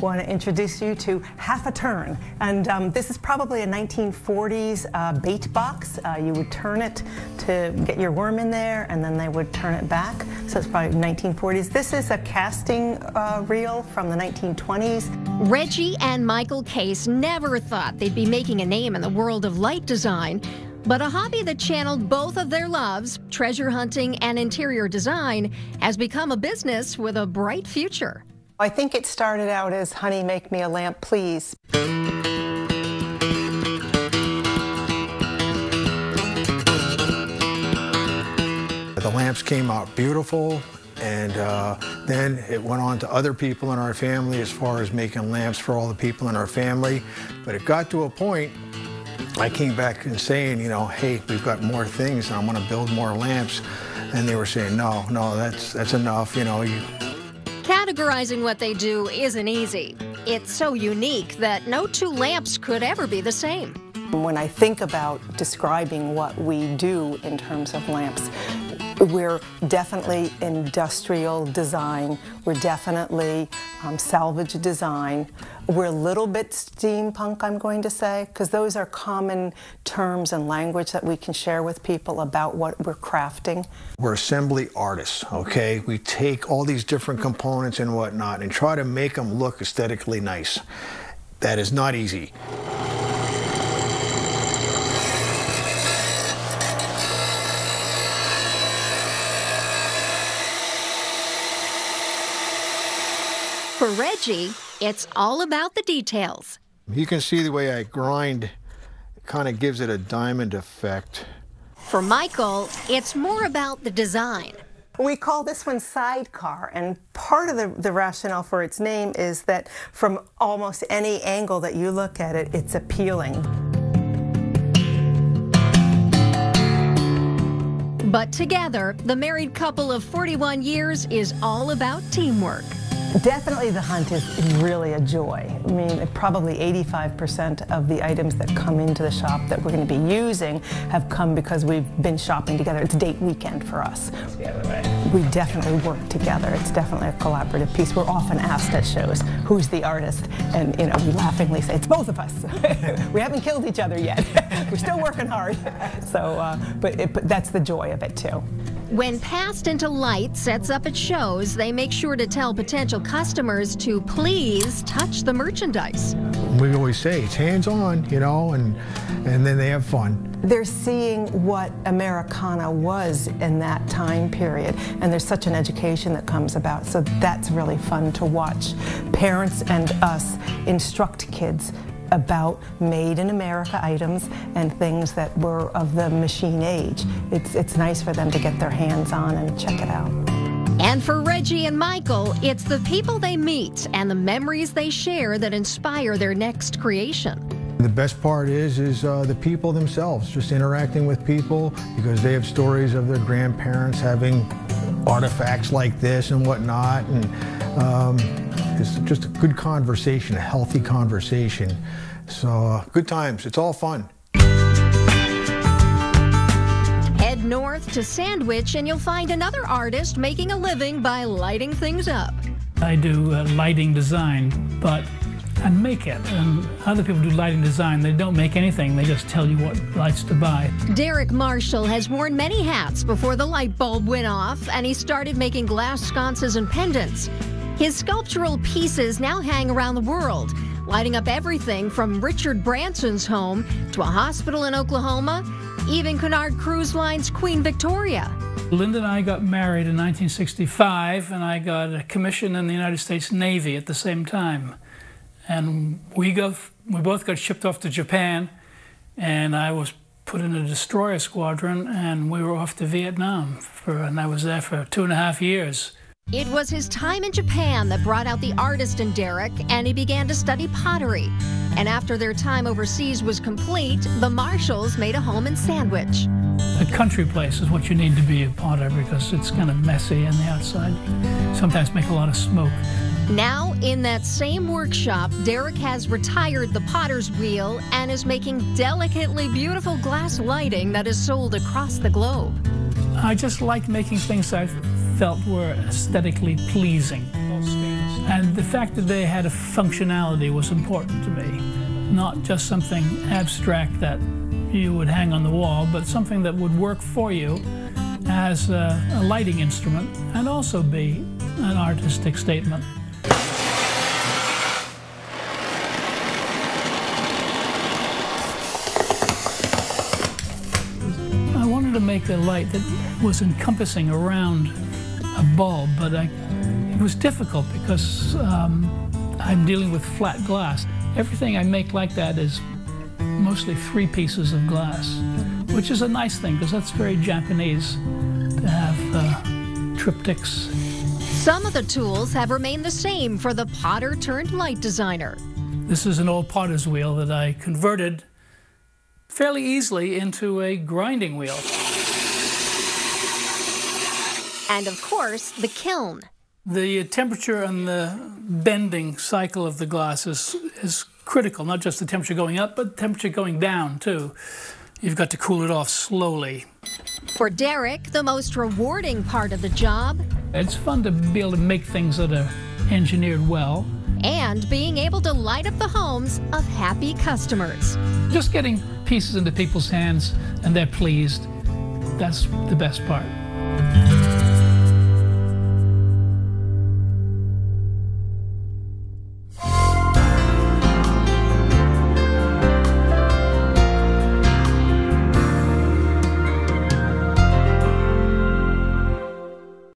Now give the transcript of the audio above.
want to introduce you to Half a Turn. And this is probably a 1940s bait box. You would turn it to get your worm in there, and then they would turn it back. So it's probably 1940s. This is a casting reel from the 1920s. Reggie and Michael Case never thought they'd be making a name in the world of light design. But a hobby that channeled both of their loves, treasure hunting and interior design, has become a business with a bright future. I think it started out as, honey, make me a lamp, please. The lamps came out beautiful, and then it went on to other people in our family as far as making lamps for all the people in our family. But it got to a point I came back and saying, you know, hey, we've got more things, and I'm going to build more lamps. And they were saying, no, that's enough, you know. Categorizing what they do isn't easy. It's so unique that no two lamps could ever be the same. When I think about describing what we do in terms of lamps, we're definitely industrial design. We're definitely salvage design. We're a little bit steampunk, I'm going to say, because those are common terms and language that we can share with people about what we're crafting. We're assembly artists, okay? We take all these different components and whatnot and try to make them look aesthetically nice. That is not easy. For Reggie, it's all about the details. You can see the way I grind, it kind of gives it a diamond effect. For Michael, it's more about the design. We call this one Sidecar, and part of the rationale for its name is that from almost any angle that you look at it, it's appealing. But together, the married couple of 41 years is all about teamwork. Definitely the hunt is really a joy. I mean, probably 85% of the items that come into the shop that we're going to be using have come because we've been shopping together. It's date weekend for us. We definitely work together. It's definitely a collaborative piece. We're often asked at shows, who's the artist? And, you know, we laughingly say, it's both of us. We haven't killed each other yet. We're still working hard. So, but that's the joy of it, too. When Passed Into Light sets up its shows, they make sure to tell potential customers to please touch the merchandise. We always say it's hands-on, you know, and then they have fun. They're seeing what Americana was in that time period, and there's such an education that comes about, so that's really fun to watch. Parents and us instruct kids about made in America items and things that were of the machine age. It's nice for them to get their hands on and check it out. And for Reggie and Michael, it's the people they meet and the memories they share that inspire their next creation. The best part is the people themselves, just interacting with people, because they have stories of their grandparents having artifacts like this and whatnot, and it's just a good conversation, a healthy conversation. So good times, it's all fun. Head north to Sandwich and you'll find another artist making a living by lighting things up. I do lighting design, and make it. And other people do lighting design. They don't make anything, they just tell you what lights to buy. Derek Marshall has worn many hats before the light bulb went off, and he started making glass sconces and pendants. His sculptural pieces now hang around the world, lighting up everything from Richard Branson's home to a hospital in Oklahoma, even Cunard Cruise Line's Queen Victoria. Linda and I got married in 1965, and I got a commission in the United States Navy at the same time. And we both got shipped off to Japan, and I was put in a destroyer squadron, and we were off to Vietnam, and I was there for 2.5 years. It was his time in Japan that brought out the artist in Derek, and he began to study pottery. And after their time overseas was complete, the Marshalls made a home in Sandwich. A country place is what you need to be a potter, because it's kind of messy on the outside. Sometimes make a lot of smoke. Now, in that same workshop, Derek has retired the potter's wheel and is making delicately beautiful glass lighting that is sold across the globe. I just like making things I felt were aesthetically pleasing. And the fact that they had a functionality was important to me. Not just something abstract that you would hang on the wall, but something that would work for you as a lighting instrument and also be an artistic statement. I wanted to make a light that was encompassing around a bulb, but it was difficult because I'm dealing with flat glass. Everything I make like that is mostly 3 pieces of glass, which is a nice thing because that's very Japanese to have triptychs. Some of the tools have remained the same for the potter turned light designer. This is an old potter's wheel that I converted fairly easily into a grinding wheel. And of course, the kiln. The temperature and the bending cycle of the glass is critical, not just the temperature going up, but the temperature going down too. You've got to cool it off slowly. For Derek, the most rewarding part of the job. It's fun to be able to make things that are engineered well. And being able to light up the homes of happy customers. Just getting pieces into people's hands and they're pleased, that's the best part.